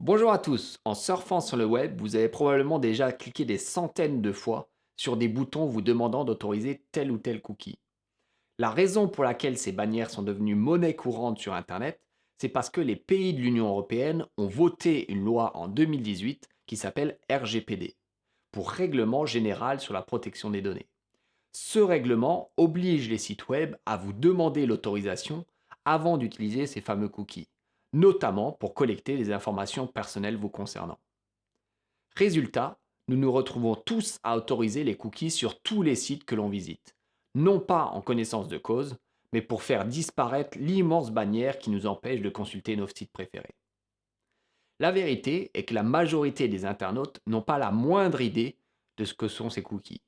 Bonjour à tous, en surfant sur le web, vous avez probablement déjà cliqué des centaines de fois sur des boutons vous demandant d'autoriser tel ou tel cookie. La raison pour laquelle ces bannières sont devenues monnaie courante sur Internet, c'est parce que les pays de l'Union européenne ont voté une loi en 2018 qui s'appelle RGPD, pour Règlement général sur la protection des données. Ce règlement oblige les sites web à vous demander l'autorisation avant d'utiliser ces fameux cookies, notamment pour collecter les informations personnelles vous concernant. Résultat, nous nous retrouvons tous à autoriser les cookies sur tous les sites que l'on visite, non pas en connaissance de cause, mais pour faire disparaître l'immense bannière qui nous empêche de consulter nos sites préférés. La vérité est que la majorité des internautes n'ont pas la moindre idée de ce que sont ces cookies.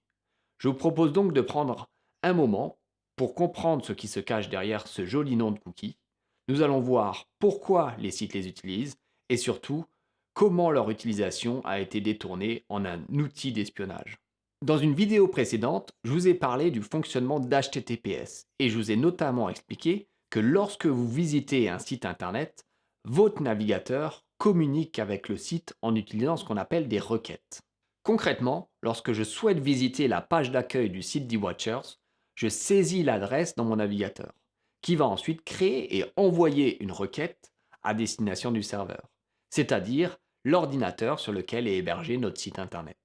Je vous propose donc de prendre un moment pour comprendre ce qui se cache derrière ce joli nom de cookie. Nous allons voir pourquoi les sites les utilisent et surtout comment leur utilisation a été détournée en un outil d'espionnage. Dans une vidéo précédente, je vous ai parlé du fonctionnement d'HTTPS et je vous ai notamment expliqué que lorsque vous visitez un site internet, votre navigateur communique avec le site en utilisant ce qu'on appelle des requêtes. Concrètement, lorsque je souhaite visiter la page d'accueil du site d'eWatchers, je saisis l'adresse dans mon navigateur, qui va ensuite créer et envoyer une requête à destination du serveur, c'est-à-dire l'ordinateur sur lequel est hébergé notre site internet.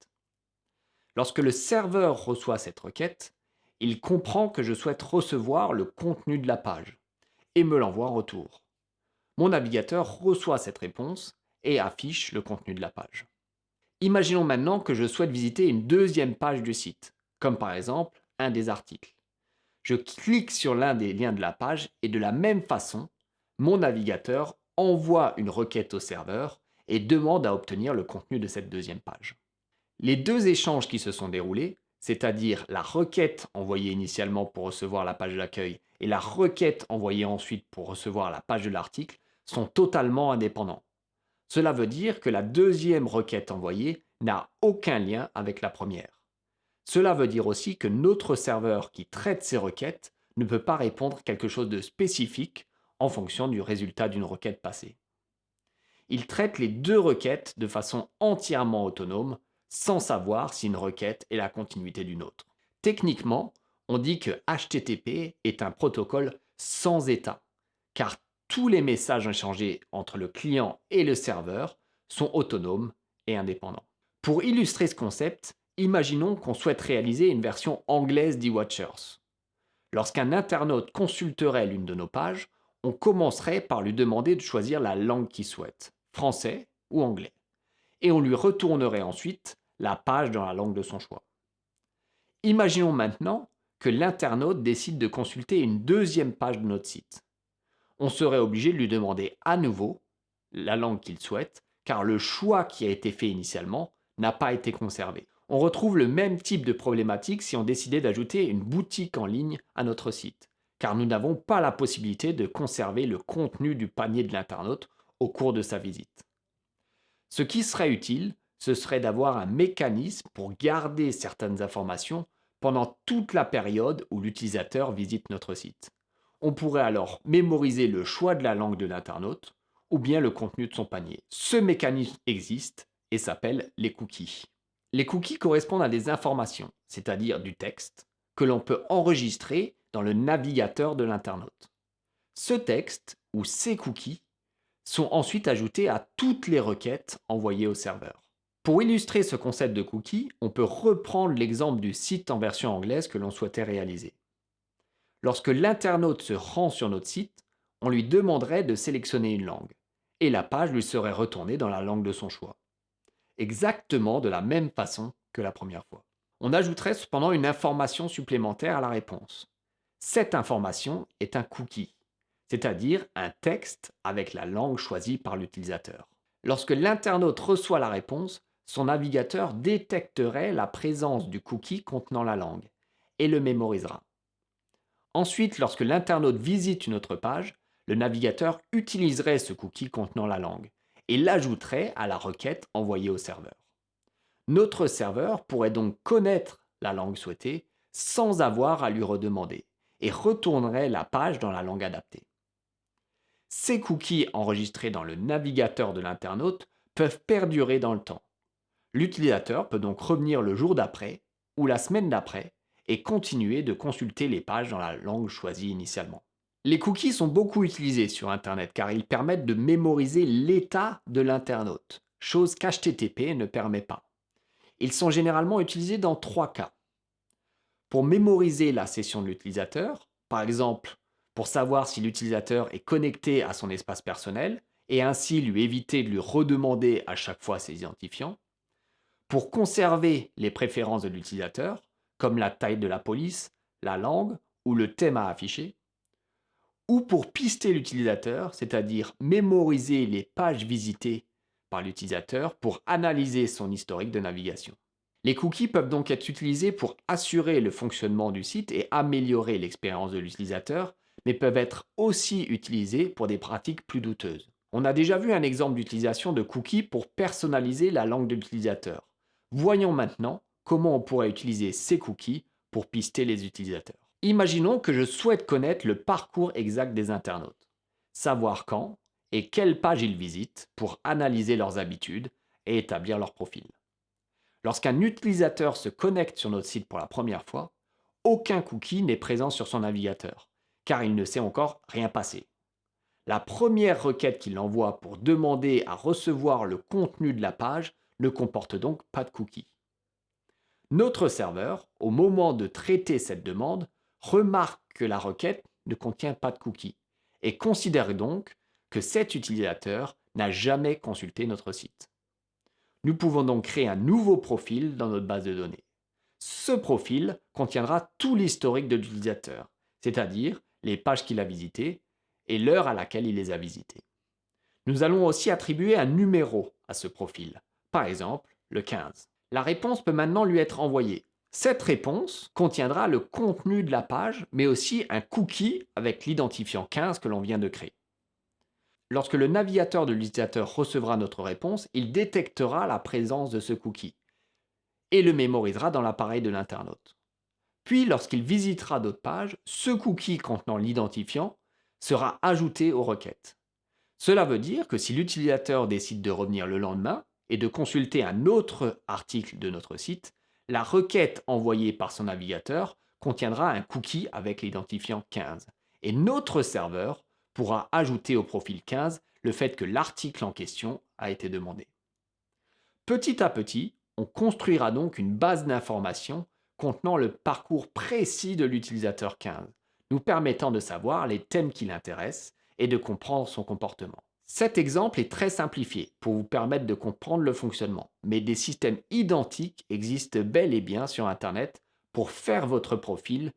Lorsque le serveur reçoit cette requête, il comprend que je souhaite recevoir le contenu de la page et me l'envoie en retour. Mon navigateur reçoit cette réponse et affiche le contenu de la page. Imaginons maintenant que je souhaite visiter une deuxième page du site, comme par exemple un des articles. Je clique sur l'un des liens de la page et de la même façon, mon navigateur envoie une requête au serveur et demande à obtenir le contenu de cette deuxième page. Les deux échanges qui se sont déroulés, c'est-à-dire la requête envoyée initialement pour recevoir la page d'accueil et la requête envoyée ensuite pour recevoir la page de l'article, sont totalement indépendants. Cela veut dire que la deuxième requête envoyée n'a aucun lien avec la première. Cela veut dire aussi que notre serveur qui traite ces requêtes ne peut pas répondre quelque chose de spécifique en fonction du résultat d'une requête passée. Il traite les deux requêtes de façon entièrement autonome, sans savoir si une requête est la continuité d'une autre. Techniquement, on dit que HTTP est un protocole sans état, car tous les messages échangés entre le client et le serveur sont autonomes et indépendants. Pour illustrer ce concept, imaginons qu'on souhaite réaliser une version anglaise d'eWatchers. Lorsqu'un internaute consulterait l'une de nos pages, on commencerait par lui demander de choisir la langue qu'il souhaite, français ou anglais, et on lui retournerait ensuite la page dans la langue de son choix. Imaginons maintenant que l'internaute décide de consulter une deuxième page de notre site. On serait obligé de lui demander à nouveau la langue qu'il souhaite, car le choix qui a été fait initialement n'a pas été conservé. On retrouve le même type de problématique si on décidait d'ajouter une boutique en ligne à notre site, car nous n'avons pas la possibilité de conserver le contenu du panier de l'internaute au cours de sa visite. Ce qui serait utile, ce serait d'avoir un mécanisme pour garder certaines informations pendant toute la période où l'utilisateur visite notre site. On pourrait alors mémoriser le choix de la langue de l'internaute ou bien le contenu de son panier. Ce mécanisme existe et s'appelle les cookies. Les cookies correspondent à des informations, c'est-à-dire du texte, que l'on peut enregistrer dans le navigateur de l'internaute. Ce texte, ou ces cookies, sont ensuite ajoutés à toutes les requêtes envoyées au serveur. Pour illustrer ce concept de cookie, on peut reprendre l'exemple du site en version anglaise que l'on souhaitait réaliser. Lorsque l'internaute se rend sur notre site, on lui demanderait de sélectionner une langue, et la page lui serait retournée dans la langue de son choix. Exactement de la même façon que la première fois. On ajouterait cependant une information supplémentaire à la réponse. Cette information est un cookie, c'est-à-dire un texte avec la langue choisie par l'utilisateur. Lorsque l'internaute reçoit la réponse, son navigateur détecterait la présence du cookie contenant la langue et le mémorisera. Ensuite, lorsque l'internaute visite une autre page, le navigateur utiliserait ce cookie contenant la langue et l'ajouterait à la requête envoyée au serveur. Notre serveur pourrait donc connaître la langue souhaitée sans avoir à lui redemander et retournerait la page dans la langue adaptée. Ces cookies enregistrés dans le navigateur de l'internaute peuvent perdurer dans le temps. L'utilisateur peut donc revenir le jour d'après ou la semaine d'après et continuer de consulter les pages dans la langue choisie initialement. Les cookies sont beaucoup utilisés sur Internet car ils permettent de mémoriser l'état de l'internaute, chose qu'HTTP ne permet pas. Ils sont généralement utilisés dans 3 cas. Pour mémoriser la session de l'utilisateur, par exemple pour savoir si l'utilisateur est connecté à son espace personnel et ainsi lui éviter de lui redemander à chaque fois ses identifiants. Pour conserver les préférences de l'utilisateur, comme la taille de la police, la langue ou le thème à afficher, ou pour pister l'utilisateur, c'est-à-dire mémoriser les pages visitées par l'utilisateur pour analyser son historique de navigation. Les cookies peuvent donc être utilisés pour assurer le fonctionnement du site et améliorer l'expérience de l'utilisateur, mais peuvent être aussi utilisés pour des pratiques plus douteuses. On a déjà vu un exemple d'utilisation de cookies pour personnaliser la langue de l'utilisateur. Voyons maintenant comment on pourrait utiliser ces cookies pour pister les utilisateurs. Imaginons que je souhaite connaître le parcours exact des internautes, savoir quand et quelle page ils visitent pour analyser leurs habitudes et établir leur profil. Lorsqu'un utilisateur se connecte sur notre site pour la première fois, aucun cookie n'est présent sur son navigateur, car il ne s'est encore rien passé. La première requête qu'il envoie pour demander à recevoir le contenu de la page ne comporte donc pas de cookie. Notre serveur, au moment de traiter cette demande, remarque que la requête ne contient pas de cookie et considère donc que cet utilisateur n'a jamais consulté notre site. Nous pouvons donc créer un nouveau profil dans notre base de données. Ce profil contiendra tout l'historique de l'utilisateur, c'est-à-dire les pages qu'il a visitées et l'heure à laquelle il les a visitées. Nous allons aussi attribuer un numéro à ce profil, par exemple le 15. La réponse peut maintenant lui être envoyée. Cette réponse contiendra le contenu de la page, mais aussi un cookie avec l'identifiant 15 que l'on vient de créer. Lorsque le navigateur de l'utilisateur recevra notre réponse, il détectera la présence de ce cookie et le mémorisera dans l'appareil de l'internaute. Puis, lorsqu'il visitera d'autres pages, ce cookie contenant l'identifiant sera ajouté aux requêtes. Cela veut dire que si l'utilisateur décide de revenir le lendemain et de consulter un autre article de notre site, la requête envoyée par son navigateur contiendra un cookie avec l'identifiant 15. Et notre serveur pourra ajouter au profil 15 le fait que l'article en question a été demandé. Petit à petit, on construira donc une base d'informations contenant le parcours précis de l'utilisateur 15, nous permettant de savoir les thèmes qui l'intéressent et de comprendre son comportement. Cet exemple est très simplifié pour vous permettre de comprendre le fonctionnement, mais des systèmes identiques existent bel et bien sur Internet pour faire votre profil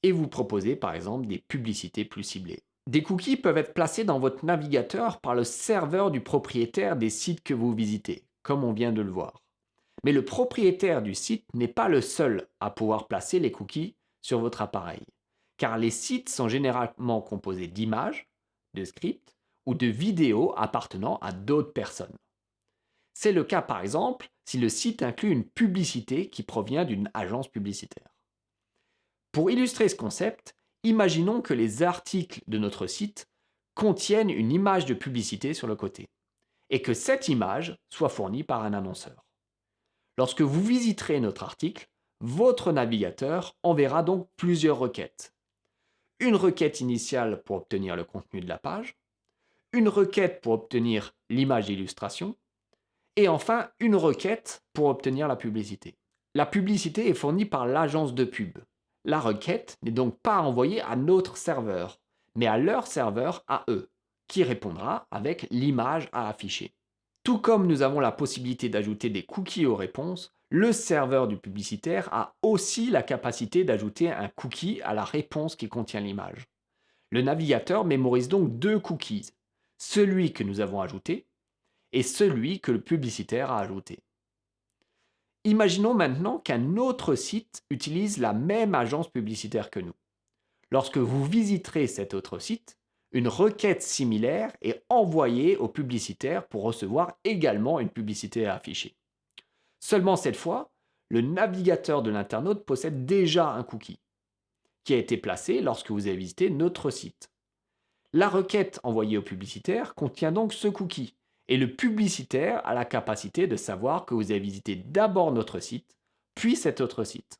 et vous proposer par exemple des publicités plus ciblées. Des cookies peuvent être placés dans votre navigateur par le serveur du propriétaire des sites que vous visitez, comme on vient de le voir. Mais le propriétaire du site n'est pas le seul à pouvoir placer les cookies sur votre appareil, car les sites sont généralement composés d'images, de scripts ou de vidéos appartenant à d'autres personnes. C'est le cas par exemple si le site inclut une publicité qui provient d'une agence publicitaire. Pour illustrer ce concept, imaginons que les articles de notre site contiennent une image de publicité sur le côté, et que cette image soit fournie par un annonceur. Lorsque vous visiterez notre article, votre navigateur enverra donc plusieurs requêtes. Une requête initiale pour obtenir le contenu de la page, une requête pour obtenir l'image d'illustration, et enfin une requête pour obtenir la publicité. La publicité est fournie par l'agence de pub. La requête n'est donc pas envoyée à notre serveur, mais à leur serveur à eux, qui répondra avec l'image à afficher. Tout comme nous avons la possibilité d'ajouter des cookies aux réponses, le serveur du publicitaire a aussi la capacité d'ajouter un cookie à la réponse qui contient l'image. Le navigateur mémorise donc 2 cookies, celui que nous avons ajouté et celui que le publicitaire a ajouté. Imaginons maintenant qu'un autre site utilise la même agence publicitaire que nous. Lorsque vous visiterez cet autre site, une requête similaire est envoyée au publicitaire pour recevoir également une publicité à afficher. Seulement cette fois, le navigateur de l'internaute possède déjà un cookie qui a été placé lorsque vous avez visité notre site. La requête envoyée au publicitaire contient donc ce cookie Et le publicitaire a la capacité de savoir que vous avez visité d'abord notre site, puis cet autre site.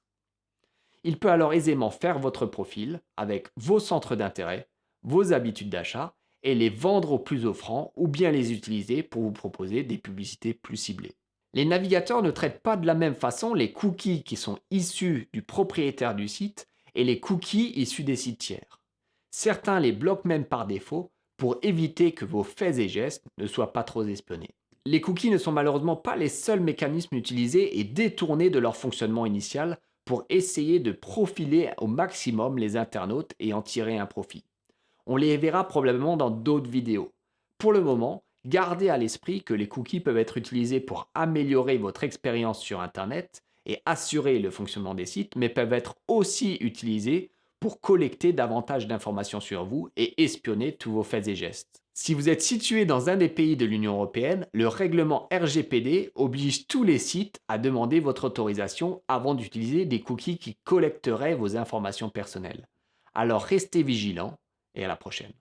Il peut alors aisément faire votre profil avec vos centres d'intérêt, vos habitudes d'achat et les vendre au plus offrant ou bien les utiliser pour vous proposer des publicités plus ciblées. Les navigateurs ne traitent pas de la même façon les cookies qui sont issus du propriétaire du site et les cookies issus des sites tiers. Certains les bloquent même par défaut pour éviter que vos faits et gestes ne soient pas trop espionnés. Les cookies ne sont malheureusement pas les seuls mécanismes utilisés et détournés de leur fonctionnement initial pour essayer de profiler au maximum les internautes et en tirer un profit. On les verra probablement dans d'autres vidéos. Pour le moment, gardez à l'esprit que les cookies peuvent être utilisés pour améliorer votre expérience sur Internet et assurer le fonctionnement des sites, mais peuvent être aussi utilisés pour collecter davantage d'informations sur vous et espionner tous vos faits et gestes. Si vous êtes situé dans un des pays de l'Union européenne, le règlement RGPD oblige tous les sites à demander votre autorisation avant d'utiliser des cookies qui collecteraient vos informations personnelles. Alors restez vigilants et à la prochaine.